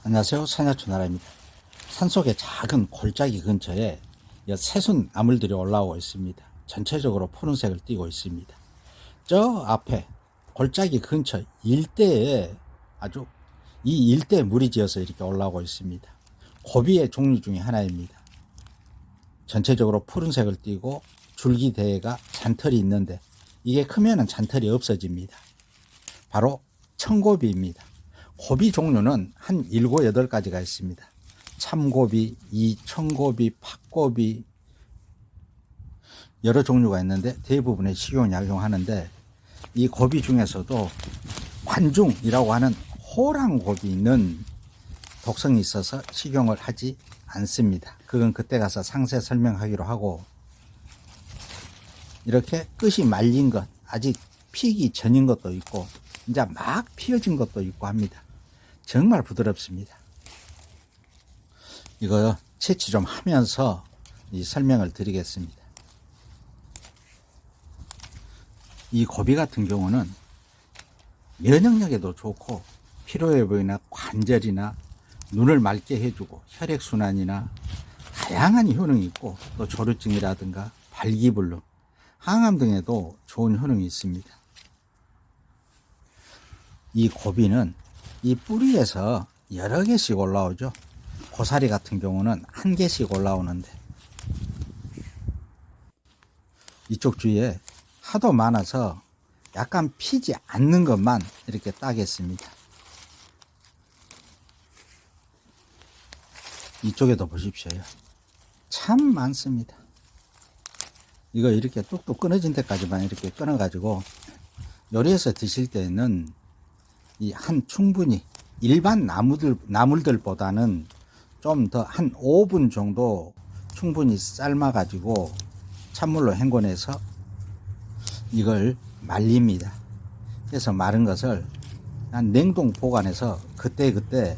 안녕하세요. 산야초나라입니다. 산속의 작은 골짜기 근처에 새순 나물들이 올라오고 있습니다. 전체적으로 푸른색을 띠고 있습니다. 저 앞에 골짜기 근처 일대에 아주 이 일대에 물이 지어서 이렇게 올라오고 있습니다. 고비의 종류 중에 하나입니다. 전체적으로 푸른색을 띠고 줄기대가 잔털이 있는데 이게 크면은 잔털이 없어집니다. 바로 청고비입니다. 고비 종류는 한 7, 8가지가 있습니다. 참고비, 이청고비, 팥고비 여러 종류가 있는데 대부분의 식용약용하는데 이 고비 중에서도 관중이라고 하는 호랑고비는 독성이 있어서 식용을 하지 않습니다. 그건 그때 가서 상세 설명하기로 하고, 이렇게 끝이 말린 것, 아직 피기 전인 것도 있고 이제 막 피어진 것도 있고 합니다. 정말 부드럽습니다. 이거 채취 좀 하면서 이 설명을 드리겠습니다. 이 고비 같은 경우는 면역력에도 좋고 피로회복이나 관절이나 눈을 맑게 해주고 혈액순환이나 다양한 효능이 있고, 또 조류증이라든가 발기불능, 항암 등에도 좋은 효능이 있습니다. 이 고비는 이 뿌리에서 여러 개씩 올라오죠. 고사리 같은 경우는 한 개씩 올라오는데 이쪽 주위에 하도 많아서 약간 피지 않는 것만 이렇게 따겠습니다. 이쪽에도 보십시오. 참 많습니다. 이거 이렇게 뚝뚝 끊어진 데까지만 이렇게 끊어 가지고 요리해서 드실 때는 충분히 일반 나물들보다는 좀 더 한 5분 정도 충분히 삶아 가지고 찬물로 헹궈내서 이걸 말립니다. 그래서 마른 것을 냉동 보관해서 그때그때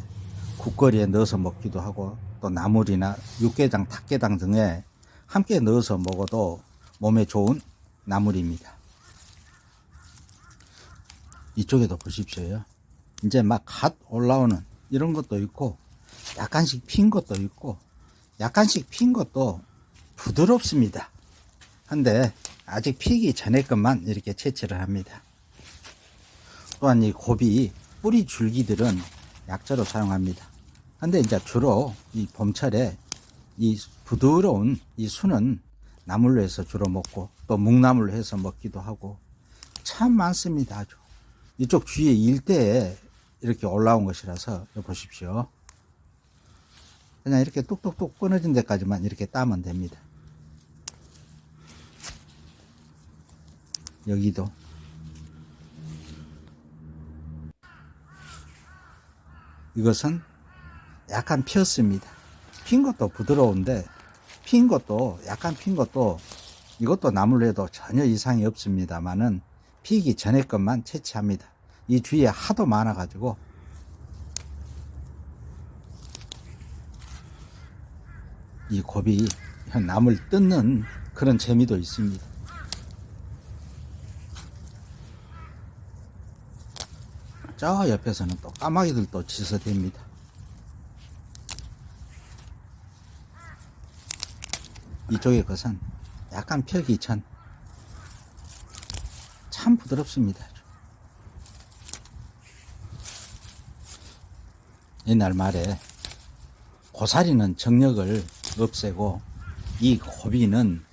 국거리에 넣어서 먹기도 하고, 또 나물이나 육개장, 닭게장 등에 함께 넣어서 먹어도 몸에 좋은 나물입니다. 이쪽에도 보십시오. 이제 막 갓 올라오는 이런 것도 있고, 약간씩 핀 것도 있고, 약간씩 핀 것도 부드럽습니다. 근데 아직 피기 전에 것만 이렇게 채취를 합니다. 또한 이 고비 뿌리 줄기들은 약재로 사용합니다. 근데 이제 주로 이 봄철에 이 부드러운 이 순은 나물로 해서 주로 먹고, 또 묵나물로 해서 먹기도 하고 참 많습니다. 아주 이쪽 주위에 일대에 이렇게 올라온 것이라서 보십시오. 그냥 이렇게 뚝뚝뚝 끊어진 데까지만 이렇게 따면 됩니다. 여기도 이것은 약간 폈습니다. 핀 것도 부드러운데 약간 핀 것도 이것도 나물로 해도 전혀 이상이 없습니다만은 피기 전에 것만 채취합니다. 이 주위에 하도 많아 가지고 이 고비 나물 뜯는 그런 재미도 있습니다. 저 옆에서는 또 까마귀들도 지서댑니다. 이쪽의 것은 약간 펴기 전, 참 부드럽습니다. 옛날 말에 고사리는 정력을 없애고 이 고비는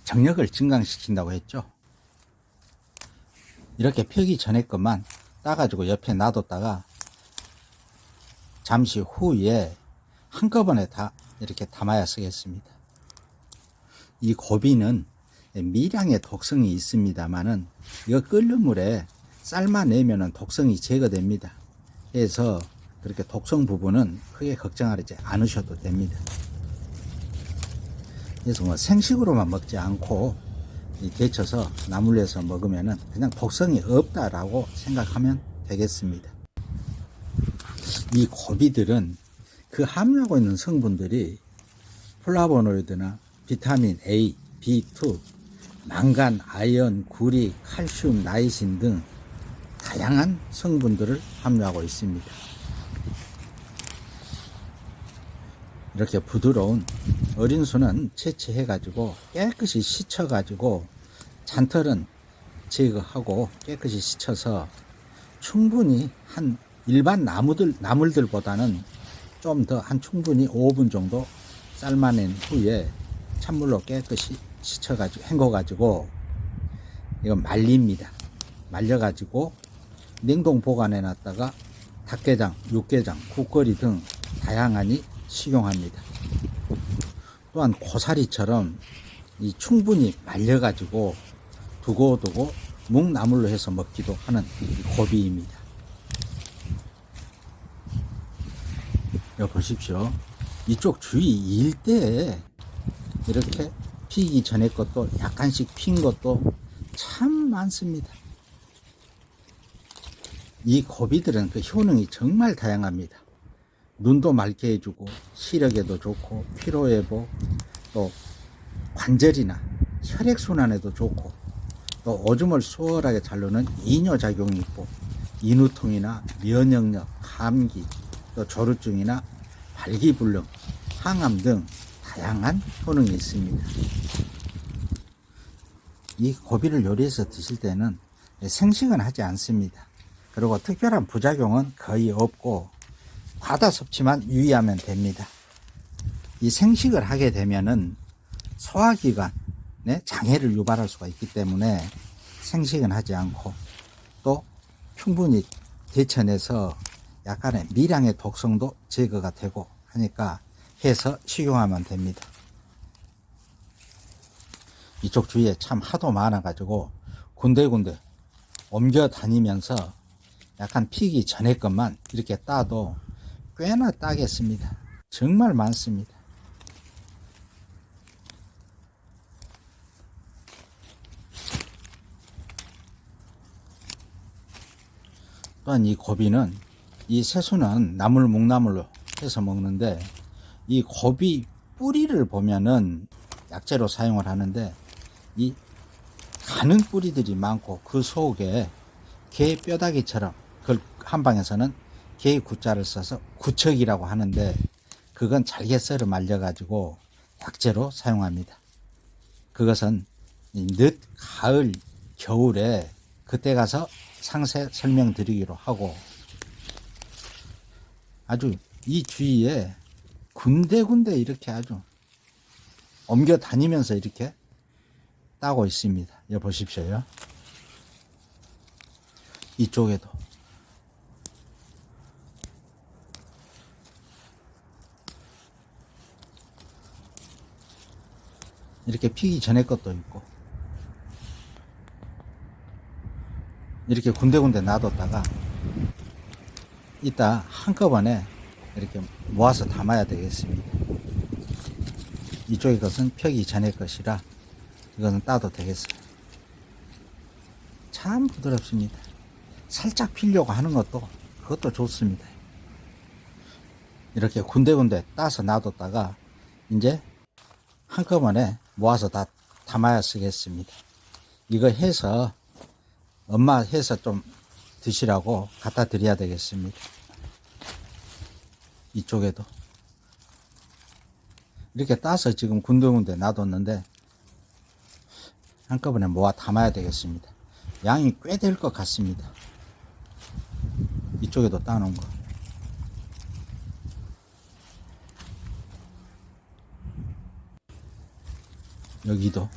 정력을 증강시킨다고 했죠. 이렇게 펴기 전에 것만 따가지고 옆에 놔뒀다가 잠시 후에 한꺼번에 다 이렇게 담아야 쓰겠습니다. 이 고비는 미량의 독성이 있습니다만은 이거 끓는 물에 삶아내면은 독성이 제거됩니다. 그래서 그렇게 독성 부분은 크게 걱정하지 않으셔도 됩니다. 그래서 뭐 생식으로만 먹지 않고 데쳐서 나물로 해서 먹으면은 그냥 독성이 없다라고 생각하면 되겠습니다. 이 고비들은 그 함유하고 있는 성분들이 플라보노이드나 비타민 A, B2, 망간, 아연, 구리, 칼슘, 나이신 등 다양한 성분들을 함유하고 있습니다. 이렇게 부드러운 어린 순은 채취해 가지고 깨끗이 씻어 가지고 잔털은 제거하고 깨끗이 씻어서 충분히 한 일반 나물들보다는 좀 더 한 충분히 5분 정도 삶아낸 후에 찬물로 깨끗이 씻어가지고 헹궈가지고 이거 말립니다. 말려가지고 냉동 보관해 놨다가 닭게장, 육개장, 국거리 등 다양하니 식용합니다. 또한 고사리처럼 이 충분히 말려가지고 두고두고 묵나물로 해서 먹기도 하는 고비입니다. 여기 보십시오. 이쪽 주위 일대에 이렇게 피기 전에 것도 약간씩 핀 것도 참 많습니다. 이 고비들은 그 효능이 정말 다양합니다. 눈도 맑게 해주고 시력에도 좋고 피로회복, 또 관절이나 혈액순환에도 좋고 또 오줌을 수월하게 자르는 이뇨작용이 있고 인후통이나 면역력, 감기, 또 조루증이나 발기불능, 항암 등 다양한 효능이 있습니다. 이 고비를 요리해서 드실 때는 생식은 하지 않습니다. 그리고 특별한 부작용은 거의 없고 과다 섭취만 유의하면 됩니다. 이 생식을 하게 되면은 소화기관에 장애를 유발할 수가 있기 때문에 생식은 하지 않고 또 충분히 데쳐내서 약간의 미량의 독성도 제거가 되고 하니까 해서 식용하면 됩니다. 이쪽 주위에 참 하도 많아 가지고 군데군데 옮겨 다니면서 약간 피기 전에 것만 이렇게 따도 꽤나 따겠습니다. 정말 많습니다. 또한 이 고비는 이 새수는 나물 묵나물로 해서 먹는데 이 고비 뿌리를 보면은 약재로 사용을 하는데 이 가는 뿌리들이 많고 그 속에 개 뼈다귀처럼 그걸 한방에서는 개의 구자를 써서 구척이라고 하는데 그건 잘게 썰어 말려 가지고 약재로 사용합니다. 그것은 늦 가을 겨울에 그때 가서 상세 설명드리기로 하고 아주 이 주위에 군데군데 이렇게 아주 옮겨 다니면서 이렇게 따고 있습니다. 여기 보십시오요. 이쪽에도 이렇게 피기 전에 것도 있고 이렇게 군데군데 놔뒀다가 이따 한꺼번에 이렇게 모아서 담아야 되겠습니다. 이쪽의 것은 펴기 전에 것이라 이거는 따도 되겠어요. 참 부드럽습니다. 살짝 피려고 하는 것도 그것도 좋습니다. 이렇게 군데군데 따서 놔뒀다가 이제 한꺼번에 모아서 다 담아야 쓰겠습니다. 이거 해서 엄마 해서 좀 드시라고 갖다 드려야 되겠습니다. 이쪽에도 이렇게 따서 지금 군데군데 놔뒀는데 한꺼번에 모아 담아야 되겠습니다. 양이 꽤 될 것 같습니다. 이쪽에도 따놓은 거. 여기도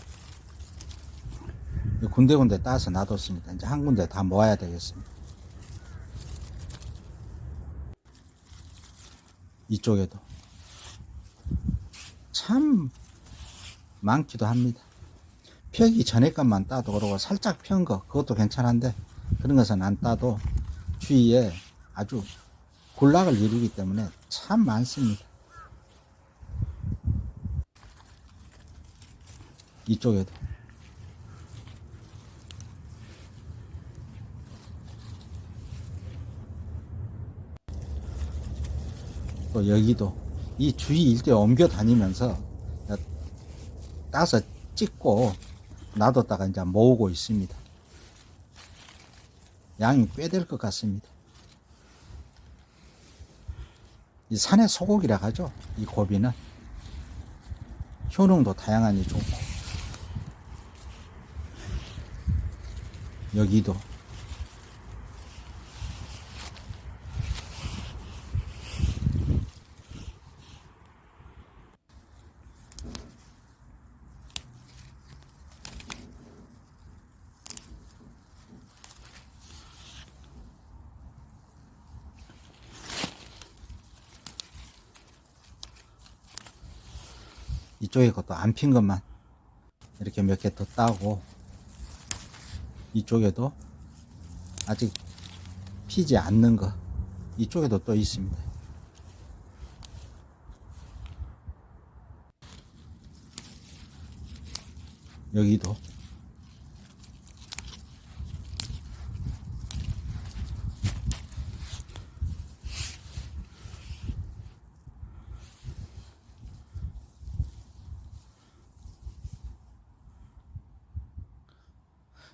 군데군데 따서 놔뒀습니다. 이제 한 군데 다 모아야 되겠습니다. 이쪽에도 참 많기도 합니다. 펴기 전에 것만 따도 그러고 살짝 편 거 그것도 괜찮은데 그런 것은 안 따도 주위에 아주 군락을 이루기 때문에 참 많습니다. 이쪽에도 또 여기도 이 주위 일대 옮겨 다니면서 따서 찍고 놔뒀다가 이제 모으고 있습니다. 양이 꽤 될 것 같습니다. 이 산의 소고기라 하죠. 이 고비는 효능도 다양하니 좋고, 여기도 이쪽에 것도 안 핀 것만 이렇게 몇 개 더 따고, 이쪽에도 아직 피지 않는 거 이쪽에도 또 있습니다. 여기도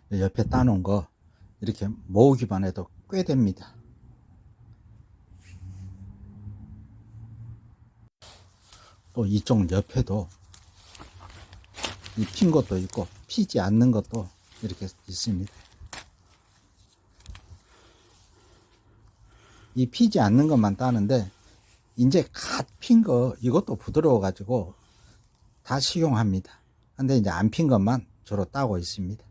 옆에 따놓은 거 이렇게 모으기만 해도 꽤 됩니다. 또 이쪽 옆에도 이 핀 것도 있고 피지 않는 것도 이렇게 있습니다. 이 피지 않는 것만 따는데 이제 갓 핀 거 이것도 부드러워 가지고 다 식용합니다. 근데 이제 안 핀 것만 주로 따고 있습니다.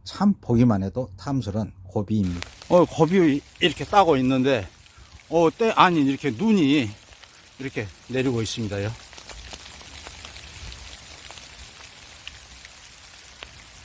참 보기만 해도 탐스러운 고비입니다. 고비 이렇게 따고 있는데, 아니, 이렇게 눈이 이렇게 내리고 있습니다요.